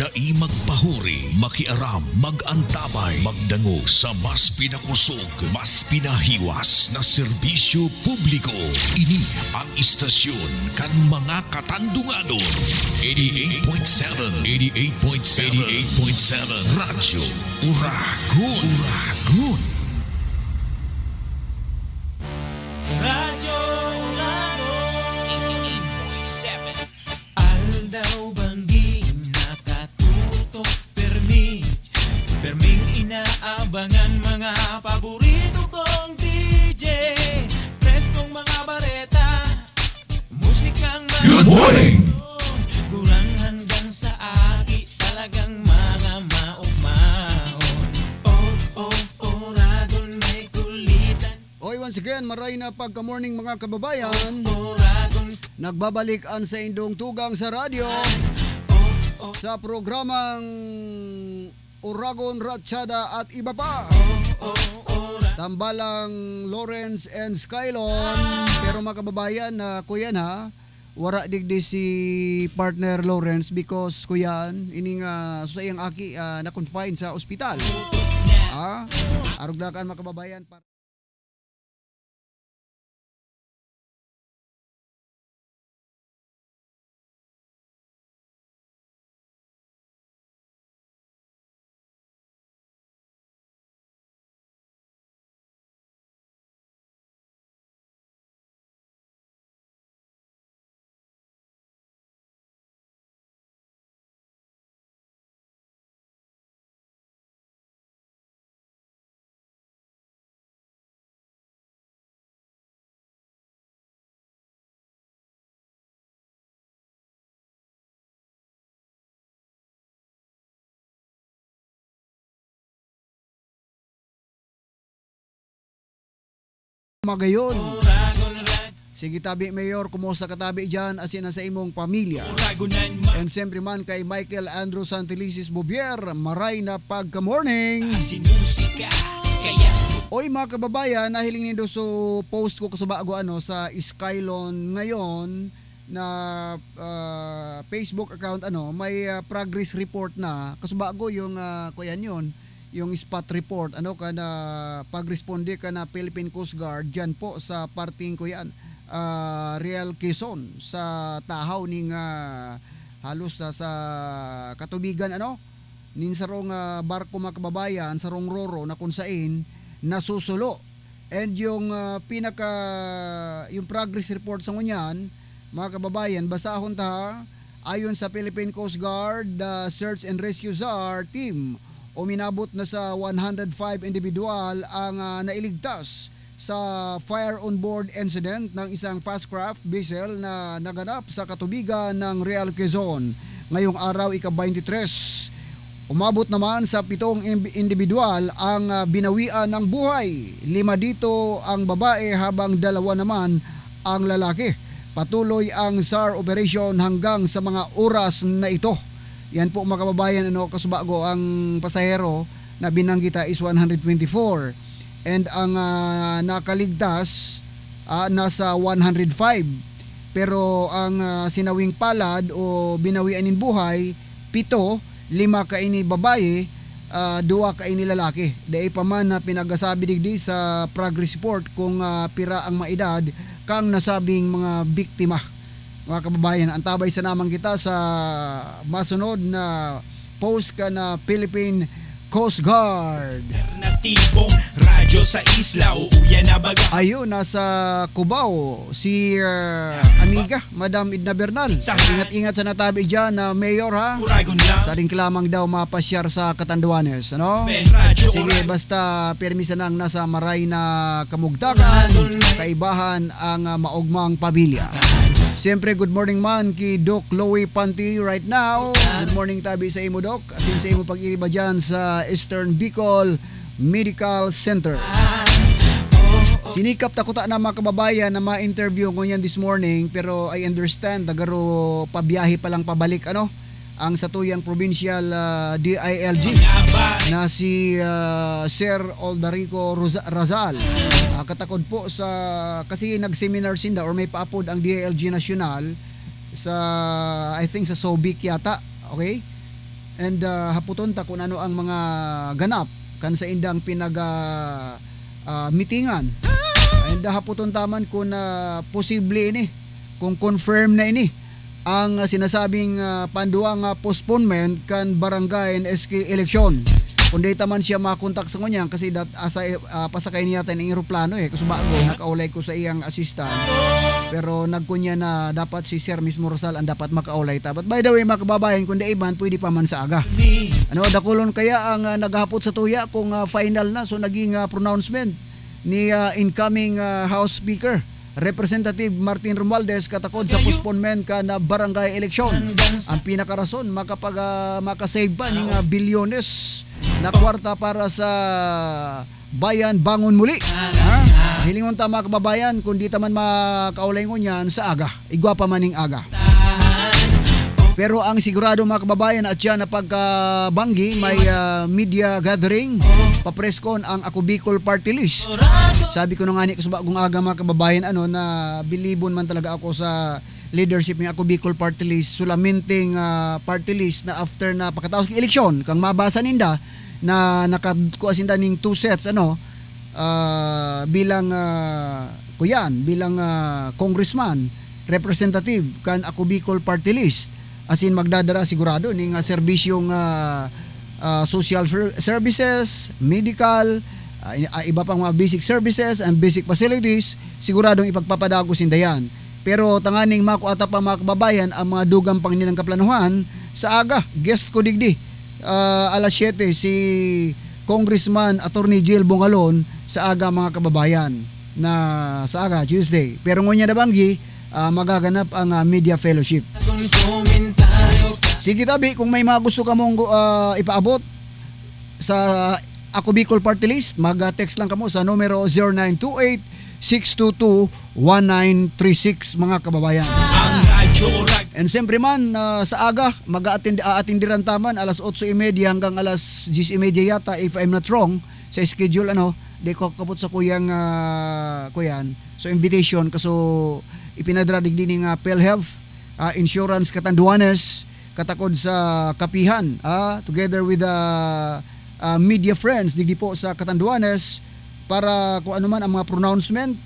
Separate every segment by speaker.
Speaker 1: Dai magpahuri, makiaram, magantabay, magdango sa mas pinakusog, mas pinahiwas na serbisyo publiko. Ini ang istasyon kan mga katandunganon. 88.7 88.7 Radyo Uragon. Uragon.
Speaker 2: Radyo Uragon 88.7. Aldaw bangging nakatutok perming inaabangan mga paborito kong DJ. Preskong mga bareta, musikang
Speaker 1: Good morning!
Speaker 2: Kurang hanggang sa aki, talagang mga maugmaon. Uragon may kulitan.
Speaker 3: Oy, once again, maray na pagka-morning mga kababayan.
Speaker 2: Uragon,
Speaker 3: Nagbabalik ang sa indong tugang sa radyo sa programang Uragon, Ratsyada at iba pa. Tambalang Lawrence and Skylon. Pero mga kababayan, kuya na, wara digdi si partner Lawrence because kuyan, ining susayang aki na-confine sa ospital. Arugdakan mga kababayan. Magayon. Sige tabi Mayor, kumusta ka tabi dyan asin sa imong pamilya. And siyempre man kay Michael Andrew Santelisis Bobier, maray na pagka-morning. Oy mga kababayan, nahiling nindo so post ko kasabago sa Skylon ngayon na Facebook account may progress report na kasabago yung kuyan yun. Yung spot report kana pagresponde kana Philippine Coast Guard diyan po sa parting ko yan Real Quezon sa tahaw ning halos sa katubigan nin sarong barko mga kababayan sarong roro na kunsain nasusulo and yung yung progress report sa ngunyan mga kababayan basahon ta ayon sa Philippine Coast Guard Search and Rescue SAR team uminabot na sa 105 individual ang nailigtas sa fire on board incident ng isang fast craft vessel na naganap sa katubigan ng Real Quezon ngayong araw ika-23. Umabot naman sa 7 individual ang binawian ng buhay. 5 dito ang babae habang 2 naman ang lalaki. Patuloy ang SAR operation hanggang sa mga oras na ito. Yan po mga kababayan kasubago ang pasahero na binanggita is 124 and ang nakaligtas nasa 105 pero ang sinawing palad o binawian in buhay 7, 5 kaini babae, 2 kaini lalaki. Dai pa man na pinagasabi digdi sa progress report kung pira ang maedad kang nasabing mga biktima. Mga kababayan, antabay sa naman kita sa masunod na post ka na Philippine Coast Guard.
Speaker 2: Alternatibong radyo sa isla, uuya na baga.
Speaker 3: Ayun, nasa Cubao si amiga, Madam Edna Bernal. Ingat-ingat sa natabi dyan na Mayor ha.
Speaker 2: Uragon lang.
Speaker 3: Sa ring lamang daw mapasyar sa Catanduanes, Sige, basta permisa nang nasa maray na kamugtakan, kaibahan ang maugmang pamilya. Siyempre, good morning man ki Doc Loey Panti right now. Good morning tabi sa imo Doc. Asin sa imo pag-iriba dyan sa Eastern Bicol Medical Center. Sinikap takuta na mga kababayan na ma-interview ko yan this morning, pero I understand tagaro pabiyahe pa lang pabalik ang satuyang provincial DILG na si Sir Aldarico Razal. Katakod po sa kasi nag-seminar sinda or may paapod ang DILG National sa I think sa Sobic yata, okay? and haputon ta kung ano ang mga ganap kan sa indang meetingan, and haputon taman kung posible ini, kung confirm na ini ang sinasabing panduang postponement kan barangay and SK election. Kung data man siya makontak sa kanya kasi pasakay niya tayo ng aeroplano kasubago nakaulay ko sa iyang assistant, pero nagkunya na dapat si Sir mismo Rosal ang dapat makaulay ta. But by the way mga kababayan, kung di iban pwede pa man sa aga, dakulon kaya ang naghapot sa tuya kung final na. So naging pronouncement ni incoming House Speaker Representative Martin Romualdez katakod sa postponement ka na barangay election. Ang pinakarason makasave pa ng bilyones na kwarta para sa bayan bangon muli. Hilingon ta mga kababayan, kung di taman makaulay ko niyan sa aga, igwa pa maning aga. Pero ang sigurado mga kababayan at yan na pagkabanggi, may media gathering, papreskon ang Ako Bicol Party List. Sabi ko nga ni kung aga mga kababayan na bilibon man talaga ako sa leadership ng Ako Bicol Party List, sulamenting party list na after na pagkatapos ng eleksyon, kang mabasa ninda na nakakuha sinda ning 2 sets bilang bilang congressman representative kan Ako Bicol Party List. Asin magdadara sigurado ning serbisyong social services, medical, iba pang mga basic services and basic facilities, siguradong ipagpapadago sindayan. Pero tanganing makuata pa mga kababayan ang mga dugang pang nilang kaplanuhan sa aga. Guest ko digdi alas 7 si Congressman Attorney Jill Bongalon sa aga mga kababayan, na sa aga Tuesday. Pero ngunya na banggi magaganap ang media fellowship. Sige tabi, kung may mga gusto ka mong ipaabot sa Ako Bicol Party List, mag-text lang kamo sa numero 0928-622-1936 mga kababayan. And siyempre man sa aga mag-aatindiran taman alas 8:30 hanggang alas 10:30 yata, if I'm not wrong sa schedule di ko kapot sa kuyang kuyan. So invitation kaso ipinadradig din ng PhilHealth Insurance Catanduanes katakod sa kapihan together with the media friends digdi po sa Catanduanes para kung ano man ang mga pronouncement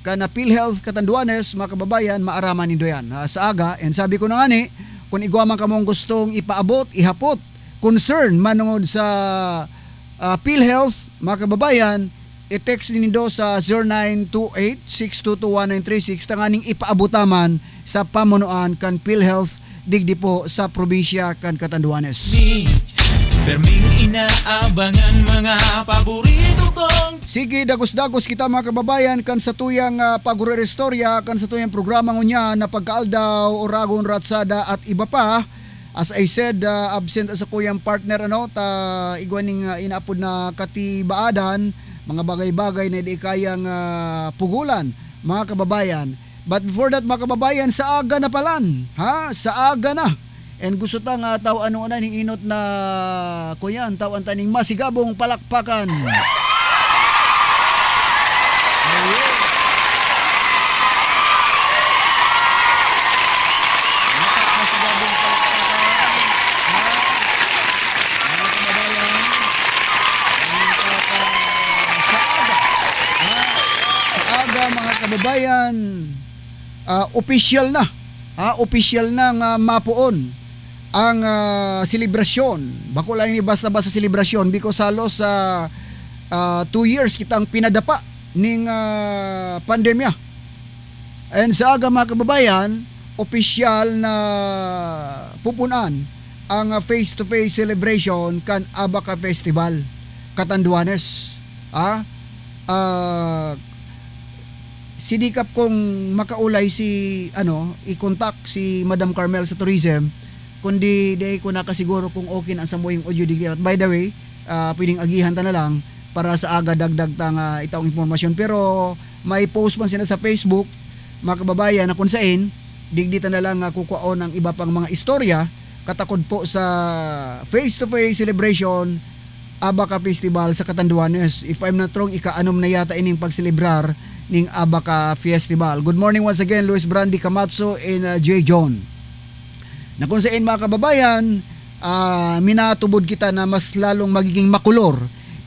Speaker 3: kana PhilHealth Catanduanes mga kababayan maaraman nindo yan sa aga. And sabi ko na nga ni, kung igwa man kamong gustong ipaabot, ihapot, concern manungod sa PhilHealth mga kababayan, i-text nindo sa 0928-622-1936 tanganing ipaabutaman sa pamunuan kan PhilHealth digdi po sa probinsya kan Catanduanes.
Speaker 2: Perming inaabangan mga paborito kong.
Speaker 3: Sige, dagos-dagos kita mga kababayan kan sa tuyang pagre-restorya, kan sa tuyang programa ngunya na pagkaaldaw, oragon, ratsada at iba pa. As I said, absent sa kuyang partner igwaning inaapod na katibaadan, mga bagay-bagay na di kayang pugulan mga kababayan. But before that mga kababayan, sa aga na palan, sa aga na. And gusto ta nga tawaan nung una ning inot na kuyan, tawaan ta ning masigabong palakpakan. Masigabong palakpakan. Mga kababayan, sa aga mga kababayan, official na nga mapuon ang selebrasyon. Bako lang ni basta-basta selebrasyon because halos 2 years kitang pinadapa ning pandemya. And sa aga mga kababayan, official na pupunan ang face-to-face celebration kan Abaca Festival Catanduanes. Sidikap kong makaulay i-contact si Madam Carmel sa tourism, kundi di ko nakasiguro kung okay ang samuing audio digya. By the way, pwedeng agihan ta na lang para sa aga dagdag tang itong impormasyon. Pero may post man sila sa Facebook mga kababayan na kung saan digdi ta na lang kukuon ang iba pang mga istorya katakod po sa face-to-face celebration Abaca Festival sa Catanduanes. If I'm not wrong, ika-anom na yata ining pagselebrar ning Abaca Festival. Good morning once again, Luis Brandy Camacho and J. John. Na kung saan mga kababayan, minatubod kita na mas lalong magiging makulor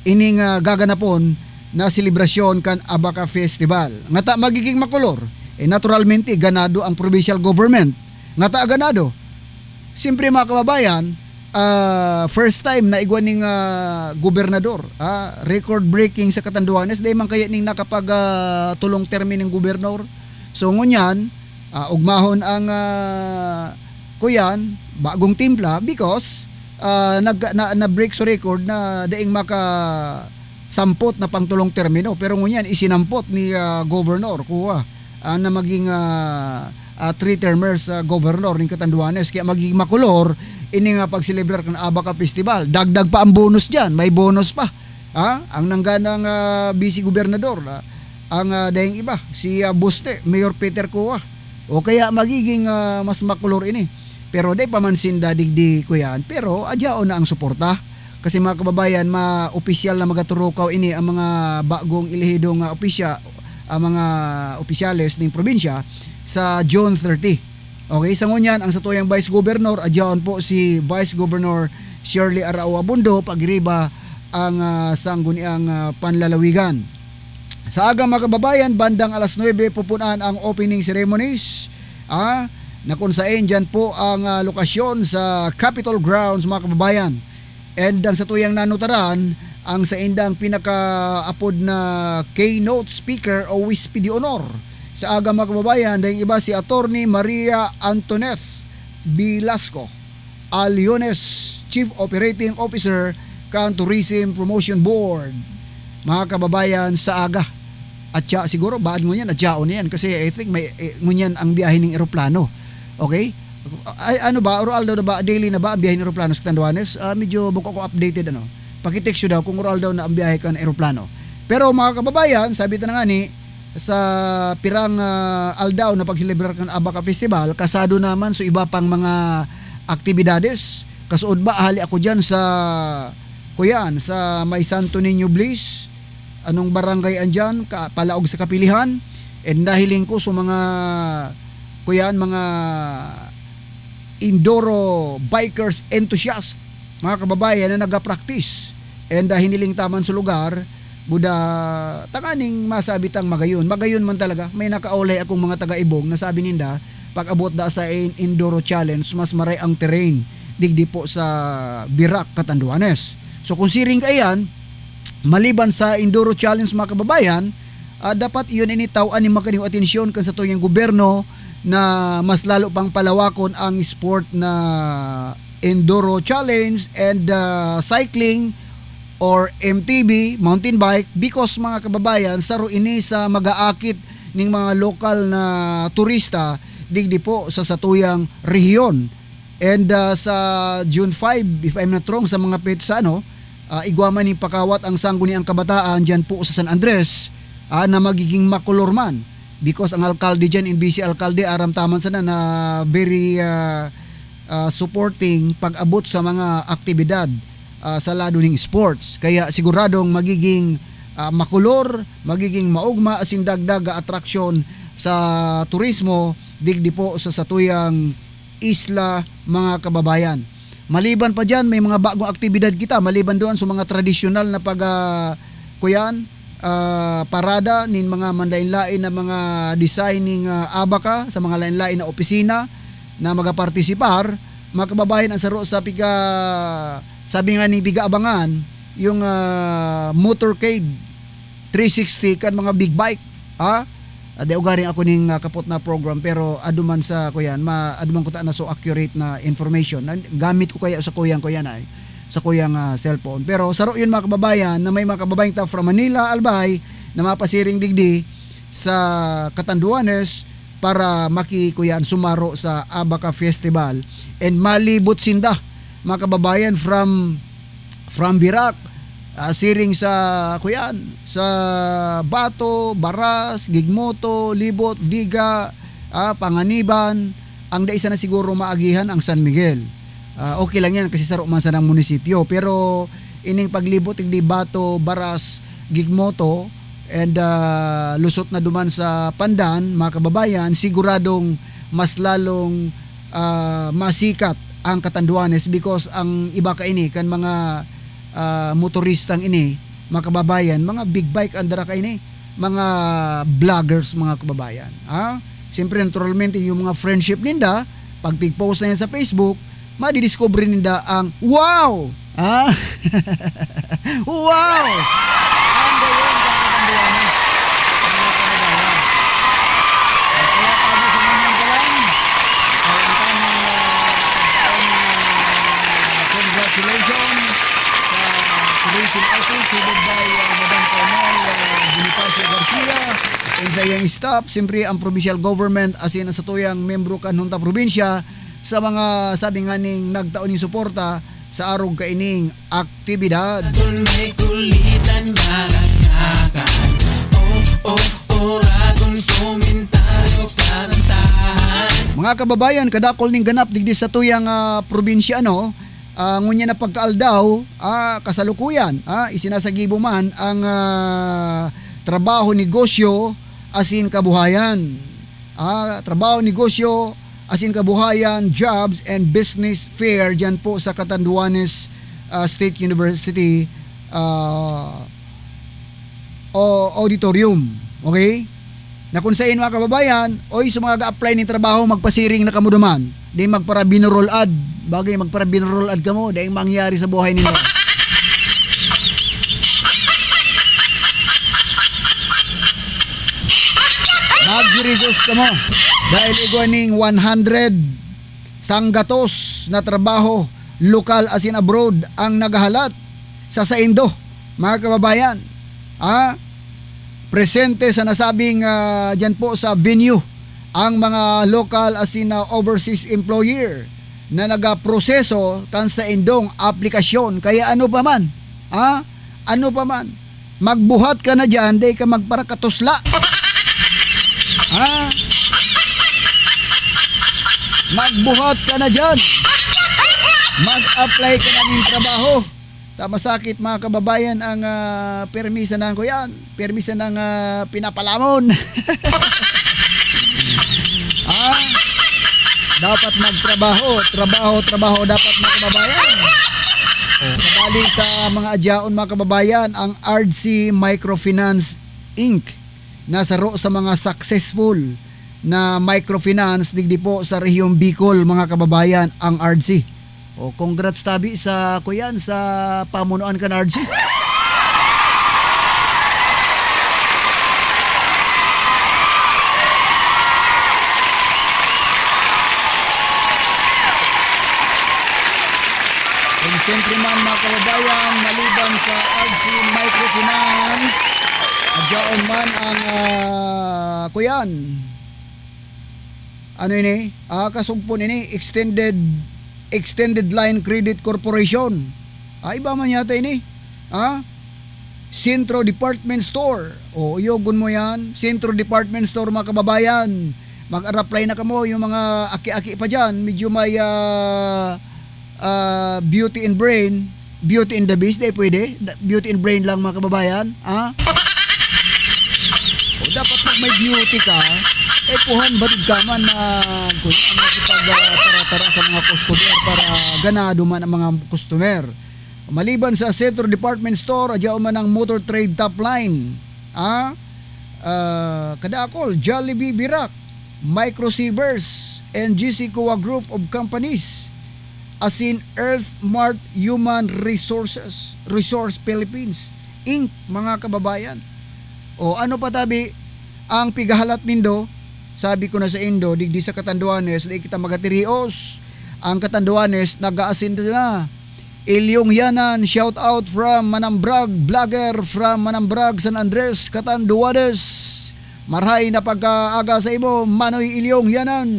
Speaker 3: ining gaganapon na selebrasyon kan Abaca Festival. Nga ta magiging makulor, naturalmente ganado ang provincial government. Nga ta ganado. Siyempre mga kababayan, first time na igwan ning gobernador, record breaking sa Catanduanes, dahil man kaya ning nakapag tulong termi ng gobernador. So ngunyan, ugmahon ang kuyan bagong timpla because na break sa record na daing maka sampot na pangtulong termino, pero ngunyan isinampot ni governor kuha na maging 3 termers governor ng Catanduanes, kaya magiging makulor ini nga pagselebrar kan Abaca Festival. Dagdag pa ang bonus diyan, may bonus pa. Ang nangganang vice gobernador, ang daing iba si Buste, Mayor Peter Kuha. O kaya magiging mas makulor ini. Pero day pamansin digdi ko yan. Pero adyaon na ang suporta. Kasi mga kababayan, ma-opisyal na magaturukaw ini ang mga bagong ilihidong ang mga opisyales ng probinsya sa June 30. Okay, sa ngunyan, ang satuyang Vice Governor, adyaon po si Vice Governor Shirley Arao Abundo, pagriba ang sangguniang panlalawigan. Sa aga mga kababayan, bandang alas 9 pupunan ang opening ceremonies. Na kung saan dyan po ang lokasyon sa Capitol Grounds mga kababayan. And ang satuyang nanutaran, ang sa indang pinaka-apod na keynote speaker o Wispy de Honor sa aga mga kababayan, dahil iba si Attorney Maria Antoinette Velasco Aliones, Chief Operating Officer kan Tourism Promotion Board. Mga kababayan, sa aga at siguro baad ngunyan at yaon yan kasi I think may ngunyan ang biyahe ng eroplano. Okay? Ano ba, oral daw na ba, daily na ba ang biyahe ng eroplano sa Catanduanes? Medyo buko ko updated Pakitext daw kung oral daw na ang biyahe kan eroplano. Pero mga kababayan, sabi ta na nga ni sa pirang aldaw na pagselebrar kan Abaca Festival, kasado naman so iba pang mga aktibidades. Kasuod ba ahali ako diyan sa kuyan sa May Santo Niño Bliss, anong barangay andyan, palaog sa Kapilihan, and dahiling ko sa mga kuyan, mga Indoro bikers enthusiast, mga kababayan na nagapractice, and hiniling taman sa lugar, buda tanganing masabitang magayon man talaga. May nakaulay akong mga taga-ibong na sabi ninda, pag abot da sa Indoro Challenge, mas maray ang terrain digdi po sa Birac, Catanduanes. So kung siring kayan, maliban sa Indoro Challenge mga kababayan, dapat iyon initaw ni makaning atensyon kan sa tuyang gobyerno na mas lalo pang palawakon ang sport na Enduro Challenge and cycling or MTB, mountain bike, because mga kababayan, saro ini sa mag-aakit ng mga lokal na turista digdi po sa satuyang rehiyon. And sa June 5, if I'm not wrong, sa mga petsa, igwaman ni pakawat ang sangguniang kabataan dyan po sa San Andres, na magiging makulorman. Because ang alkalde dyan, in BC alkalde, aram taman sana na very supporting pag-abot sa mga aktibidad sa lado ng sports. Kaya siguradong magiging makulor, magiging maugma, asin dagdag atraksyon sa turismo, digdi po sa satuyang isla mga kababayan. Maliban pa dyan, may mga bagong aktibidad kita, maliban doon sa mga tradisyonal na parada nin mga manlain-lain na mga designing Abaca sa mga lain-lain na opisina na magapartisipar. Mga kababayan, ang saro sa sabi nga ni Biga Abangan, yung motorcade 360 kan mga big bike, Ade ugaring ako ning kapot na program, pero aduman sa kuyan, aduman ko ta na so accurate na information. Gamit ko kaya sa kuyang ay sa kuyang cellphone. Pero saro yun mga kababayan, na may mga kababayan ta from Manila, Albay, na mapasiring digdi sa Catanduanes para makikuyan sumaro sa Abaca Festival and malibot sinda mga kababayan from Birac, siring sa kuyan, sa Bato, Baras, Gigmoto, Libot, Viga, Panganiban, ang daisa na siguro maagihan ang San Miguel. Okay lang yan kasi saro man sa ng munisipyo, pero ining paglibot di Bato, Baras, Gigmoto and lusot na duman sa Pandan, mga kababayan, siguradong mas lalong masikat ang Catanduanes because ang iba ka ini kan mga motoristang ini, mga kababayan, mga big bike andara ka ini, mga vloggers mga kababayan. Siyempre naturalmente yung mga friendship ninda, pag pig-post na yan sa Facebook, madidiscover ninda ang wow! Wow! Ang gayon sa Catanduanes. Mga kababayan. Kaya tayo sa mga kalang, congratulations sa tourism office headed by Madam Colonel Bonifacio Garcia and sa iyang staff, siyempre ang provincial government as in sa tuyang membro kanunta probinsya sa mga sabi nga ning nagtaon ni suporta sa arog kaining aktibidad.
Speaker 2: Kung may kulitan malakakan, ragon komentaryo karantahan.
Speaker 3: Mga kababayan, kadakol ning ganap digdi sa tuyang probinsya ngunya na pagkaaldaw kasalukuyan isinasagibo man ang trabaho negosyo asin kabuhayan. Trabaho negosyo asin kabuhayan, jobs and business fair dyan po sa Catanduanes State University auditorium. Okay? Na kung sa inyo mga kababayan, oy sa mga ga-apply ng trabaho, magpasiring na kamuduman. Di magpara binroll ad. Bagay magpara binroll ad kamo, di mangyari sa buhay ninyo. Mag-reduce kamo. Dahil iguaning 100 sanggatos na trabaho, lokal asin abroad, ang nagahalat sa Saindo. Mga kababayan, presente sa nasabing dyan po sa venue ang mga local as in overseas employer na nagaproseso kan sa indong aplikasyon. Kaya ano pa man, magbuhat ka na dyan, day ka magparakatusla. Magbuhat ka na dyan, mag-apply ka na ng trabaho. Masakit mga kababayan ang permisa ng kuyan, permisa ng pinapalamon. Dapat magtrabaho, trabaho dapat mga kababayan. Kabali sa mga adyaon mga kababayan, ang RC Microfinance Inc. Nasaro sa mga successful na microfinance digdi po sa Rehiyong Bicol mga kababayan ang RC. Congrats tabi sa kuyan sa pamunuan kan RC. Kung siyempre man mga kababayan, maliban sa RC Microfinance, adyaon man ang kuyan. Ano ini? Kasumpon ini Extended Line Credit Corporation. Iba man yata ini. Centro Department Store. Iyogon mo yan. Centro Department Store mga kababayan. Mag-apply na kamo yung mga aki-aki pa dyan. Medyo may beauty and brain. Beauty and the beast. Pwede. Beauty and brain lang mga kababayan. Dapat pag may beauty ka, puhan batid ka man na kung ang nakipag-tara-tara sa mga customer para ganado man ang mga customer. Maliban sa Centro Department Store, adyaw man ang Motor Trade Top Line. Kadakol, Jollibee Birac, Microsevers, and GC Coa Group of Companies. As in Earth Mart Human Resource Philippines Inc. Mga kababayan. Ano pa tabi ang pigahalat nindo? Sabi ko na sa Indo, digdi sa Catanduanes, di kita magatirios. Ang Catanduanes, nag-aasin na. Ilyong Yanan, shout out from Manambrag, vlogger from Manambrag, San Andres, Catanduanes. Marhay na pagkaaga sa imo, Manoy Ilyong Yanan.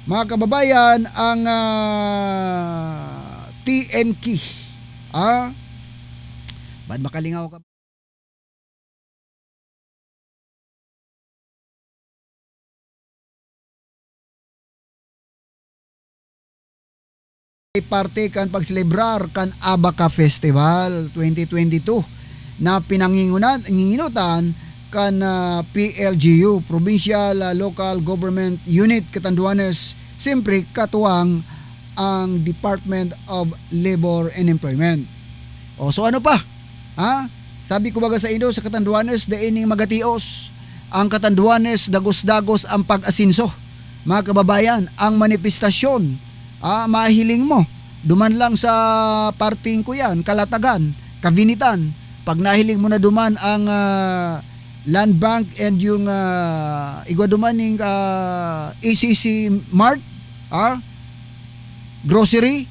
Speaker 3: Mga kababayan, ang TNK. Ba't makalingaw ka? Parte kan pagselebrar kan Abaca Festival 2022 na pinanginginutan kan PLGU, Provincial Local Government Unit Catanduanes, siyempre katuwang ang Department of Labor and Employment. O so ano pa? Ha? Sabi ko baga sa inyo, sa Catanduanes daining magatios, ang Catanduanes dagos-dagos ang pag-asinso. Mga kababayan, ang manifestasyon, mahiling mo, duman lang sa parting ko yan, Kalatagan, Kavinitan, pag nahiling mo na duman ang Land Bank and yung igwa duman ng ACC Mart, grocery,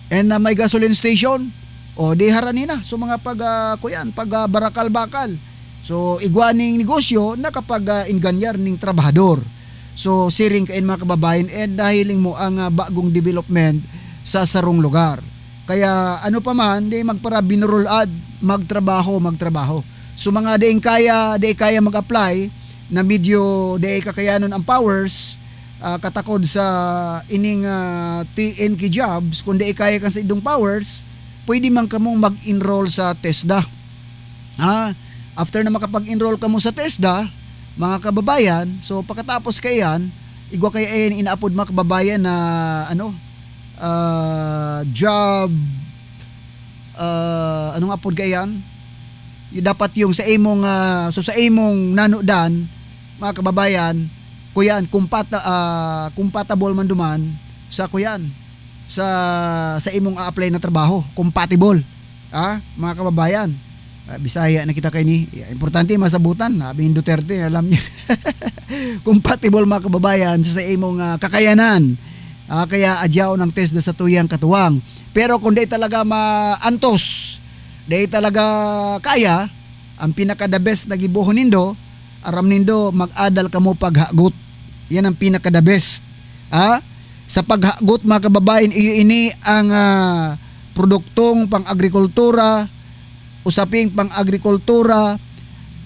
Speaker 3: and may gasoline station, o di harani na so mga pag barakal-bakal. So igwaning negosyo na kapag inganyar ning trabahador. So siring kain mga kababayan, and nahiling mo ang bagong development sa sarong lugar. Kaya ano pa man, di magpara binurulad, magtrabaho. So mga di kaya mag-apply na medyo di kakayanon ang powers, katakod sa ining TNK jobs, kung di kaya kan sa idong powers, pwede man kamong mag-enroll sa TESDA. After na makapag-enroll kamo sa TESDA, mga kababayan, so pagkatapos kayan, igwa kaya ayan inaapod mga kababayan na job, anong apod kayan? Dapat yung sa imong so sa imong nanudan, mga kababayan, kuyan compatible man duman sa kuyan sa imong a-apply na trabaho, compatible. Mga kababayan, Bisaya na kita kay ni. Importante masabutan, sabi ni Duterte, alam niya. Compatible mga kababayan sa imong kakayanan. Kaya adyaw ng test sa tuyang katuwang. Pero kung di talaga maantos, di talaga kaya, ang pinaka the best na gibuhon nindo, aram nindo mag-adal kamo paghagot. Yan ang pinaka the best. Sa paghagot mga kababayan, iyo ini ang produktong pang-agrikultura, usaping pang-agrikultura,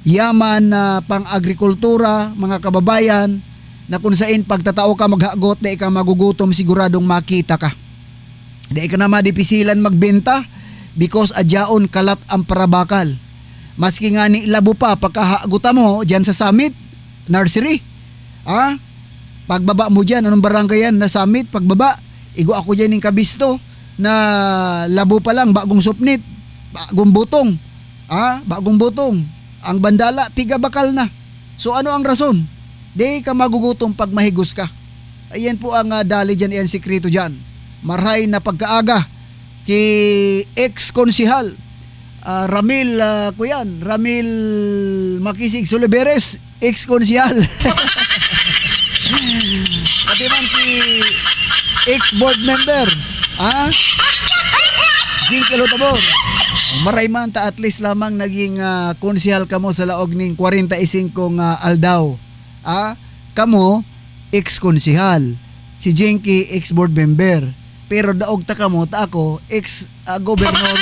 Speaker 3: yaman na pang-agrikultura, mga kababayan, na kung saan pagtatao ka maghagot, di ka magugutom, siguradong makita ka. Di ka na madipisilan magbenta because adyaon kalat ang parabakal. Maski nga ni labo pa, pagkahaguta mo dyan sa summit, nursery, pagbaba mo dyan, anong barangay yan na summit, pagbaba, igo ako dyan ng kabisto, na labo pa lang, bagong supnit, bagong butong, ang bandala piga bakal na. So ano ang rason? Di ka magugutom pag mahigos ka. Ayan po ang dali dyan, ayan sikreto dyan. Maray na pagkaaga ki ex-konsihal Ramil Ramil Makisig Soliveres, ex-konsihal. Pati man si ex-board member, Jinky Tabor. Maray man ta at least lamang naging konsihal kamo sa laog ning 45 aldaw. Kamo ex-konsihal, si Jinky ex-board member. Pero daog ta kamo ta ako ex-gobernador.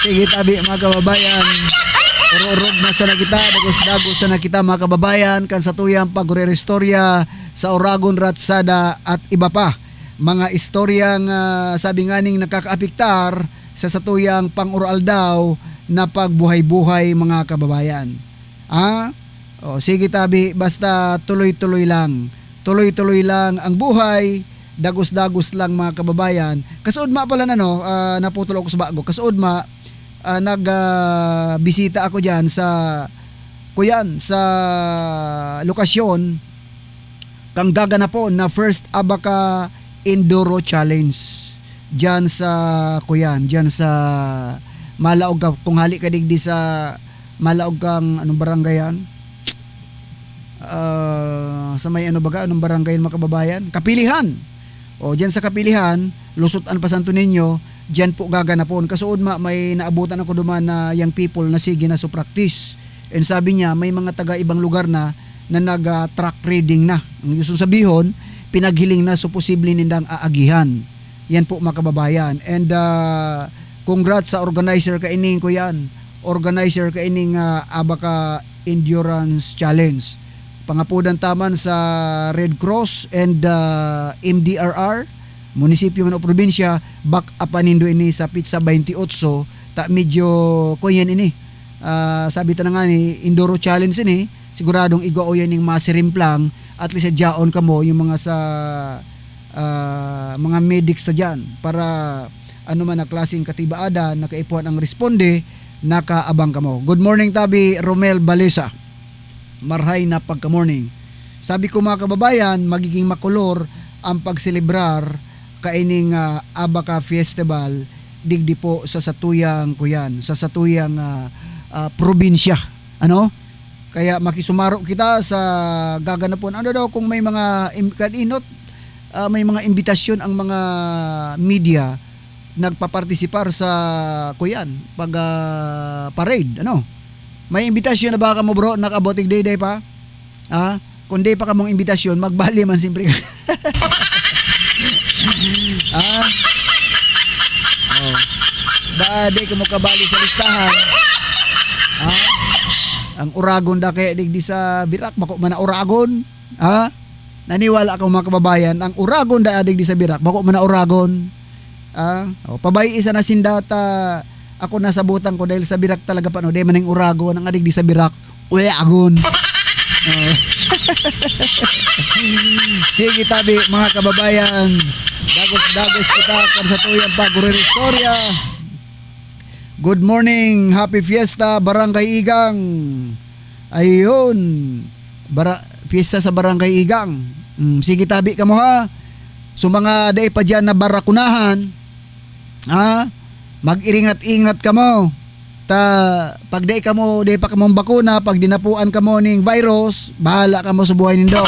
Speaker 3: Sige tabi mga kababayan. Ururog na sana kita, dagos-dagos sana kita mga kababayan kan sa tuyang pagre-restorya sa Oragon, Ratsada at iba pa. Mga istoryang sabi nga ning nakakaapektar sa satuyang pang-oral daw na pagbuhay-buhay mga kababayan. Sige tabi, basta tuloy-tuloy lang. Tuloy-tuloy lang ang buhay, dagos-dagos lang mga kababayan. Kasuod ma pala naputol ako sa bago. Kasuod ma, nagbisita ako diyan sa lokasyon kang gaganapon na first Abaca Enduro Challenge diyan sa diyan sa Malaog ka, kung hali ka digdi sa Malaog kang anong barangay yan? Sa may anong barangay mga kababayan? Kapilihan. Diyan sa Kapilihan, Lusutan pa Santo Niño, diyan po gaganapon. Kasuod may naabutan ako duman na young people na sige na so practice. And sabi niya, may mga taga ibang lugar na nag-track reading na. Ang gusto sabihon, pinaghiling na so posible nindang aagihan. Yan po mga kababayan. And congrats sa organizer kaining ko yan. Organizer kaining Abaca Endurance Challenge. Pangapudan taman sa Red Cross and MDRR, munisipyo man o probinsya, back up nindo ini sa Pizza 28, ta medyo kuyan ini. Sabi ta na nga ni Enduro Challenge ini, siguradong igo o yan yung masirimplang at least jaon ka mo yung mga sa mga medics sa dyan para ano man na klaseng katibaada nakaipuan ang responde nakaabang ka mo. Good morning Tabi Romel Balesa, marhay na pagka morning. Sabi ko mga kababayan, magiging makulor ang pagselebrar kaining Abaca Festival digdi po sa satuyang kuyan, sa satuyang probinsya. Ano? Kaya makisumaro kita sa gaganapon. Ano daw kung may mga kaninot, may mga imbitasyon ang mga media nagpapartisipar sa kuyan pag parade. Ano? May imbitasyon na baka mo bro, nakaboting day pa? Kung di pa ka mong imbitasyon, magbali man simpre ka. Di ka mo kabali sa listahan. Ang uragon da kaya digdi sa birak, bako man na uragon. Naniwala ako mga kababayan, ang uragon da digdi sa birak, bako man na uragon. Pabay isa na sindata, ako nasabutan ko dahil sa birak talaga pa no, di man ang uragon, ang adigdi sa birak, uragon. Sige Tabi mga kababayan, dagos kita kan sa tuyang pagre-istorya. Good morning, happy fiesta Barangay Igang. Ayun, fiesta sa Barangay Igang. Sige Tabi ka mo ha. So mga day pa dyan na barakunahan, mag-iringat-ingat ka mo. Pag day ka mo, day pa ka mong bakuna, pag dinapuan ka mo ning virus, bahala ka mo sa buhay nindo.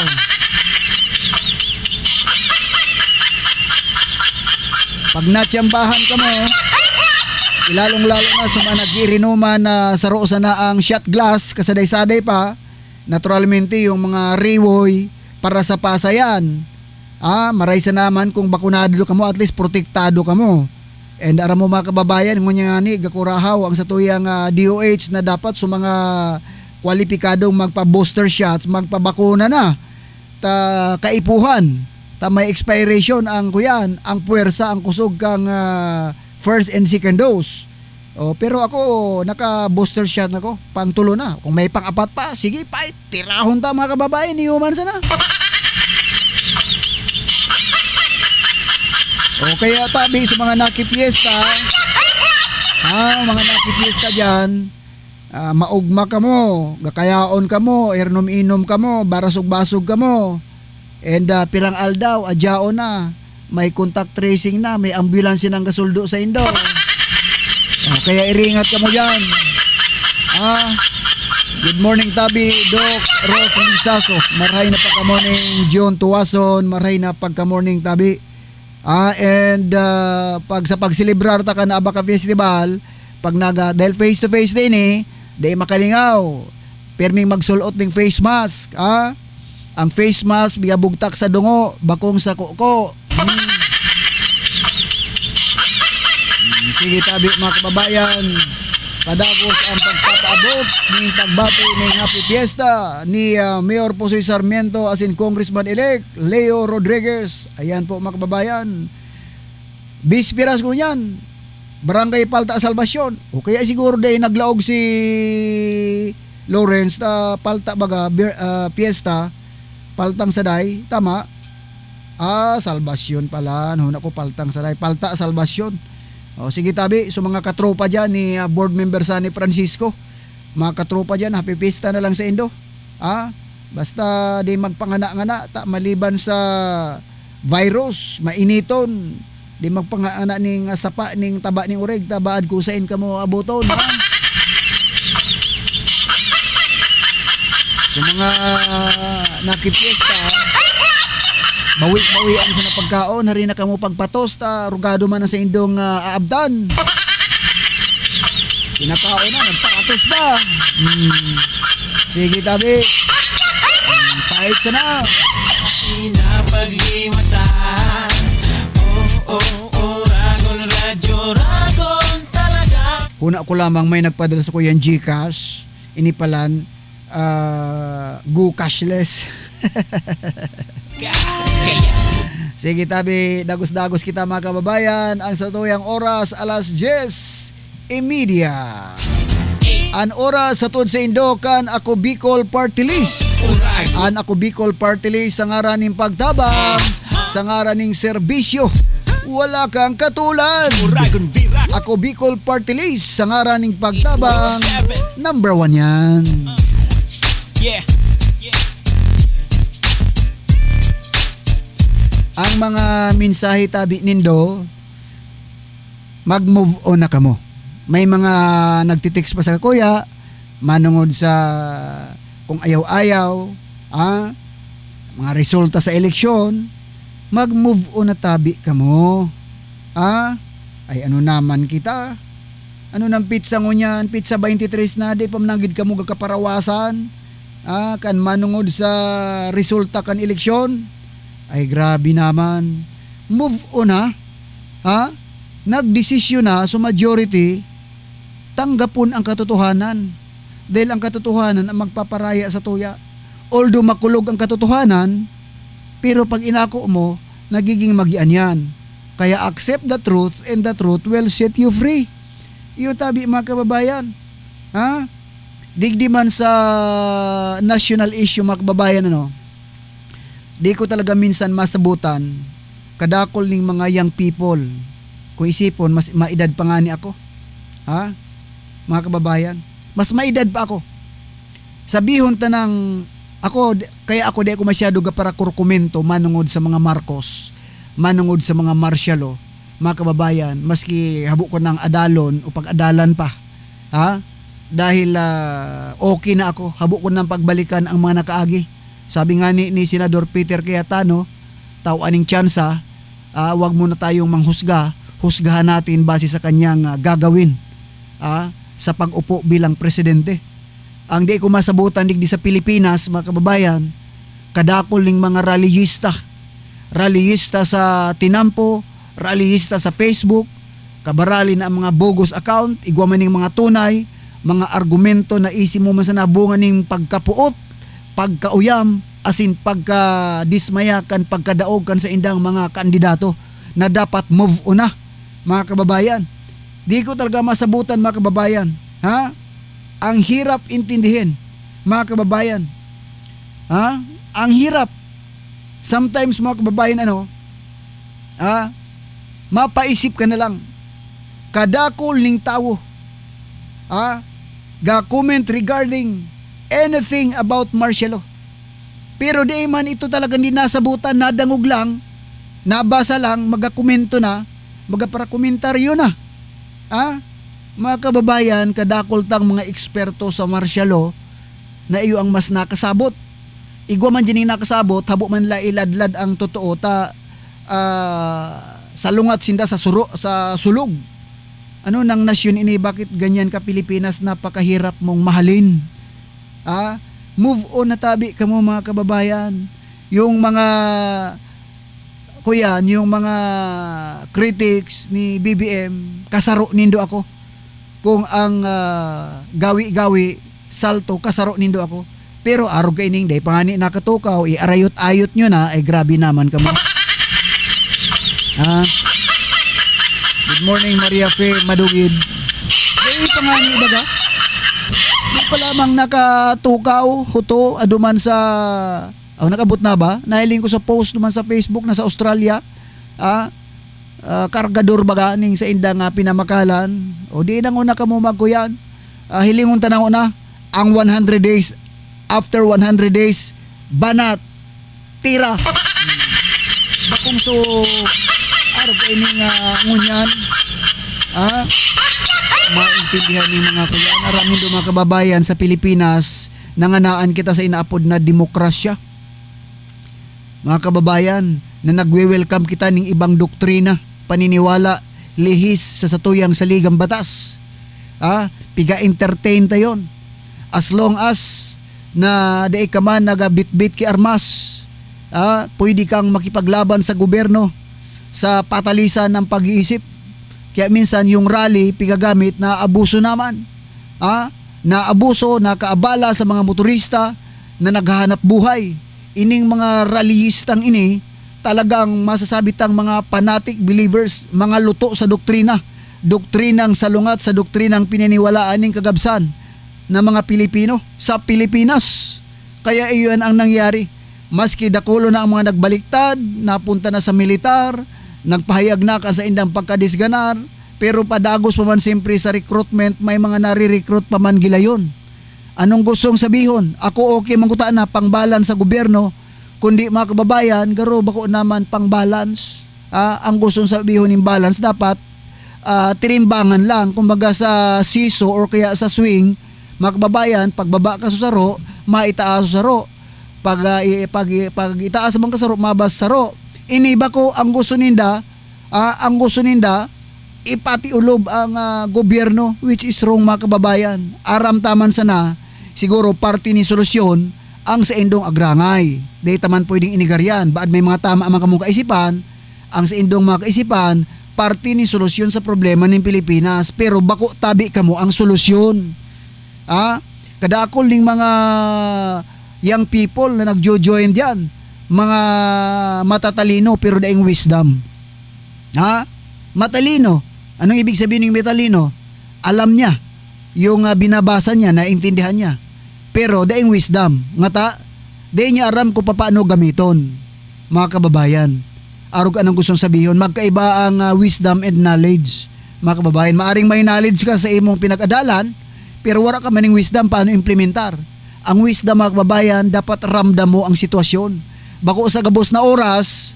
Speaker 3: Pag natsambahan ka mo, ilalong-lalo na sa mga nag-iinuman na saro sa na ang shot glass, kasaday-saday pa, naturalmente yung mga riwoy para sa pasayan. Maray sa naman kung bakunado ka mo, at least protektado ka mo. And aram mo mga kababayan, ngunya ni gakurahaw ang satuyang DOH na dapat sa mga kwalipikadong magpa-booster shots, magpabakuna na. Kaipuhan, may expiration ang kuyan, ang puwersa, ang kusog kang first and second dose. Pero ako naka-booster shot na ko, pangtulo na. Kung may pang-apat pa, sige pa, tirahon ta mga kababayan, iuman sana. Kaya Tabi sa mga nakipiesta, mga nakipiesta dyan, maugma ka mo, gakayaon ka mo, ernom-inom ka mo, barasog-basog ka mo, and pirang aldaw, adyaon na, may contact tracing na, may ambulance ng gasuldo sa indo. Kaya iringat ka mo dyan. Good morning Tabi, Doc Rock Lisaso, maray na pagka-morning John Tuwason, maray na pagka-morning Tabi. And pag sa pagselebrar ta ka na Abaca Festival, pag dahil face to face din di makalingaw, perming magsulot ng face mask. Ang face mask bigabugtak sa dungo, bakong sa kuko. Sige Tabi mga kababayan, padagos ang pagpapaabot ng pagbati ng Happy Fiesta ni Mayor Pusoy Sarmiento as in Congressman-elect Leo Rodriguez. Ayan po mga kababayan, bispiras ko yan, Barangay Palta Salvacion. O kaya siguro day naglaog si Lawrence Palta baga Fiesta, Paltang Saday, tama? Salvacion pala, na ko Paltang Saday, Palta Salvacion. Sige Tabi, so mga katropa dyan ni board member sa ni Francisco, mga katropa dyan, happy fiesta na lang sa indo. Basta di magpangana-ngana, maliban sa virus, mainiton, di magpangana ning sapa ning taba ning ureg, tabaad kusain ka mo abuton. So mga nakipiesta, bawi-bawian sa napagkaon, hari na kamo pagpatos, rugado man na sa indong aabdan. Pinakaon na, nagpakatos ba? Sige Tabi, pahit sa na.
Speaker 2: Pinapaglimatan, Ragol Radyo, Ragon talaga.
Speaker 3: Una ko lamang may nagpadala sa kuyan Gcash, inipalan, go cashless. Sige Tabi, dagos-dagos kita mga kababayan. Ang satuyang oras, alas 10:30. An oras sa tod sa Indokan ako Bicol Party List.
Speaker 2: Urag,
Speaker 3: An ako Bicol Party List sa ngaran ning pagtabang, sa ngaran ning serbisyo. Wala kang katulad.
Speaker 2: Uragon Vira.
Speaker 3: Ako Bicol Party List sa ngaran ning pagtabang.
Speaker 2: 7.
Speaker 3: Number 1 yan.
Speaker 2: Yeah.
Speaker 3: Ang mga mensahe tabi nindo, mag-move on na kamo. May mga nagtitext pa sa kuya, manungod sa kung ayaw-ayaw, mga resulta sa eleksyon, mag-move on na tabi kamo. Ay ano naman kita? Ano nang pizza ngunyan? Pizza 23 na, di pa mananggid kamo gagkaparawasan. Kan manungod sa resulta kan eleksyon. Ay grabe naman. Move on na. Nagdesisyon na sa majority, tanggapon ang katotohanan. Dahil ang katotohanan ang magpaparaya sa tuya. Although makulog ang katotohanan, pero pag inako mo, nagiging magian yan. Kaya accept the truth and the truth will set you free. Iyo tabi mga kababayan. Digdi man sa national issue mga kababayan, di ko talaga minsan masabutan kadakol ning mga young people. Kung isipon, mas maedad pa nga ni ako. Mga kababayan, mas maedad pa ako. Sabihon tanang ako, kaya ako di ako masyado para kurkumento manungod sa mga Marcos, manungod sa mga martialo, mga kababayan, maski habo ko ng adalon o pag-adalan pa. Dahil okay na ako, habo ko ng pagbalikan ang mga nakaagi. Sabi nga ni Senador Peter Cayetano, aning tsansa, wag muna tayong manghusga, husgahan natin base sa kanyang gagawin sa pag-upo bilang presidente. Ang di ko masabutan digdi sa Pilipinas, mga kababayan, kadakol ning mga rallyista sa Tinampo, rallyista sa Facebook, kabarali na ang mga bogus account, igwa man ning mga tunay, mga argumento na isi mo man sa nabungan ning pagkapuot, pagkauyam, asin pagka-dismayakan, pagkadaog kan sa indang mga kandidato na dapat move on na, mga kababayan. Di ko talaga masabutan, mga kababayan. Ang hirap intindihin, mga kababayan. Ang hirap. Sometimes, mga kababayan, mapaisip ka na lang. Kadakol ning tawo. Ga-comment regarding anything about martial law. Pero di man ito talaga hindi nasabutan, nadangog lang, nabasa lang, magakomento na, magaparakomentaryo na. Mga kababayan, kadakol tang mga eksperto sa martial law na iyo ang mas nakasabot. Igwa man din nakasabot, habo man la iladlad ang totoo salungat sinda sa sulog. Ano nang nasyon ini, bakit ganyan ka Pilipinas, napakahirap mong mahalin. Move on na tabi ka mo, mga kababayan. Yung mga yung mga critics ni BBM, kasaro nindo ako. Kung ang gawi-gawi salto, kasaro nindo ako. Pero arog kay ning day pangani nakatukaw, iarayot-ayot nyo na, ay grabe naman ka mo. Good morning, Maria Fe Madugid. Ay pangani baga? Di pa lamang nakatukaw, huto, aduman sa nakabot na ba? Nahiling ko sa post naman sa Facebook na sa Australia, kargador baga ning sa indang pinamakalan. O di nang una ka mo magkuyan. Hilingon tanang una, ang 100 days, after 100 days, banat, tira. Bakong so, araw ka ining ngunyan. Maintindihan ni mga kuyan. Aramin do mga kababayan sa Pilipinas, nanganaan kita sa inaapod na demokrasya. Mga kababayan, na nagwe-welcome kita ning ibang doktrina, paniniwala, lihis sa satuyang saligang batas. Piga-entertain tayon. As long as na daig ka man nagabitbit ki armas, pwede kang makipaglaban sa gobyerno sa patalisan ng pag-iisip. Kaya minsan yung rally pigagamit na abuso naman. Na abuso, nakaabala sa mga motorista na naghahanap buhay. Ining mga rallyistang ini talagang masasabitang mga fanatic believers, mga luto sa doktrinang salungat sa doktrinang pinaniwalaan ng kagabsan. ng mga Pilipino sa Pilipinas. Kaya iyon ang nangyari. Maski dakulo na ang mga nagbaliktad, napunta na sa militar, nagpahayag na ka sa indang pagkadisganar, pero padagos pa man siyempre sa recruitment, may mga nare-recruit pa man gilayon. Anong gustong sabihon? Ako okay mangkutaan na pangbalan sa gobyerno, kundi mga kababayan, garo bako naman pang-balance. Ang gustong sabihon ng balance dapat tirimbangan lang. Kumbaga sa siso or kaya sa swing, mga kababayan, pagbaba ka sa saro, maitaas sa saro. Pag itaas mo ka saro, mabas saro. Iniba ko ang gusto ninda, ipati ulob ang gobyerno, which is wrong mga kababayan. Aram taman sana, siguro parte ni solusyon ang sa indong agrangay. Dahil taman pwedeng inigaryan. Baad may mga tama ang mga kamong kaisipan, ang sa indong mga kaisipan, parte ni solusyon sa problema ng Pilipinas. Pero bako tabi kamo ang solusyon. Kadakol ning mga young people na nagjo-join diyan, mga matatalino pero daing wisdom. Matalino. Anong ibig sabihin ng matalino? Alam niya yung binabasa niya, naintindihan niya. Pero daing wisdom, ngata, daing niya aram ko paano gamiton. Mga kababayan, arog anong gustong sabihin, magkaiba ang wisdom and knowledge. Mga kababayan, maaring may knowledge ka sa imong pinag-adalan, pero wala ka maning wisdom paano implementar. Ang wisdom mga kababayan, dapat ramdam mo ang sitwasyon. Bako sa gabos na oras,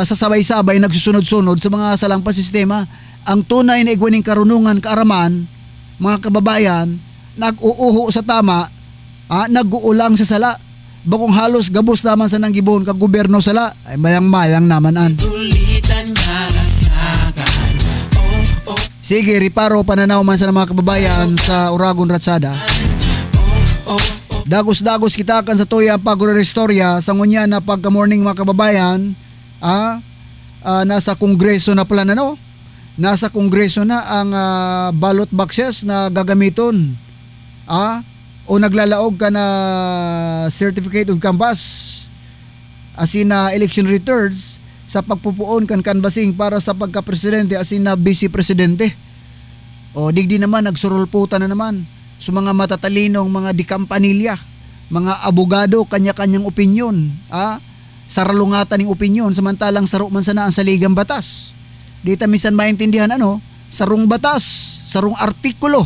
Speaker 3: sasabay-sabay, nagsusunod-sunod sa mga salang sistema. Ang tunay na igwaning karunungan, kaaraman, mga kababayan, nag-uuho sa tama, nag-uulang sa sala. Bakong halos gabos naman sa nanggibon kag gobyerno sala, ay mayang-mayang namanan. Sige, riparo pananaw man sa mga kababayan sa Uragon Ratsada. Dagos-dagos kita kan sa tuya pag-restorya sa ngunya na pagka-morning mga kababayan, nasa kongreso na pala na nasa kongreso na ang ballot boxes na gagamiton, o naglalaog ka na certificate of canvass asin na election returns sa pagpupuon kan canvassing para sa pagka-presidente asin na vice-presidente. O digdi naman nagsurulputan na naman sa mga matatalinong mga dikampanilya, mga abogado, kanya-kanyang opinyon, saralungatan ng opinyon, samantalang saro man sana ang saligang batas. Di ta minsan maintindihan sarong batas, sarong artikulo,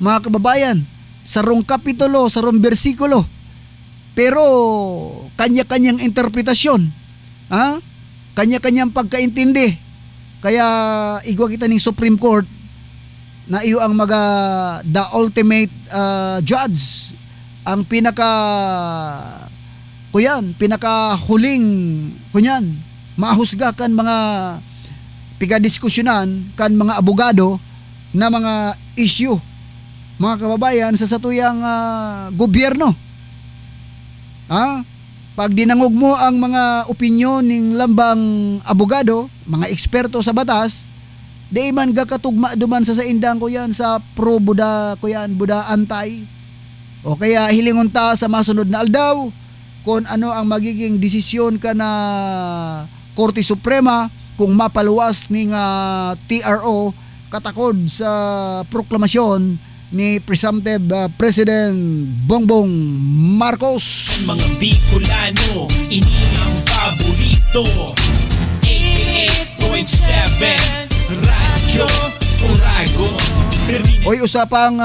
Speaker 3: mga kababayan, sarong kapitulo, sarong bersikulo, pero kanya-kanyang interpretasyon, kanya-kanyang pagkaintindi. Kaya igwa kita ng Supreme Court na iyo ang the ultimate judge, ang pinakahuling mahusga kan mga pigadiskusyonan kan mga abogado na mga issue, mga kababayan, sa satuyang gobyerno. Pag dinangog mo ang mga opinyon ng lambang abogado, mga eksperto sa batas, di man gakatugma duman sa indang ko yan sa pro-Buda ko yan, Buda antay. O kaya hilingon ta sa masunod na aldaw kung ano ang magiging desisyon ka na Korte Suprema kung mapaluwas ning TRO katakod sa proklamasyon ni presumptive President Bongbong Marcos.
Speaker 2: Mga Bicolano, ini ang paborito. 88.7 Radyo Uragon.
Speaker 3: Oy, usapang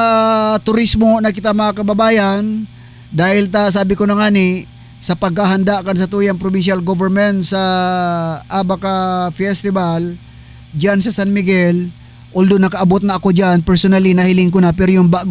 Speaker 3: turismo na kita mga kababayan, dahil sabi ko na nga sa paghahanda kan sa tuyang provincial government sa Abaca Festival diyan sa San Miguel, although nakaabot na ako diyan personally, nahiling ko na, pero yung bago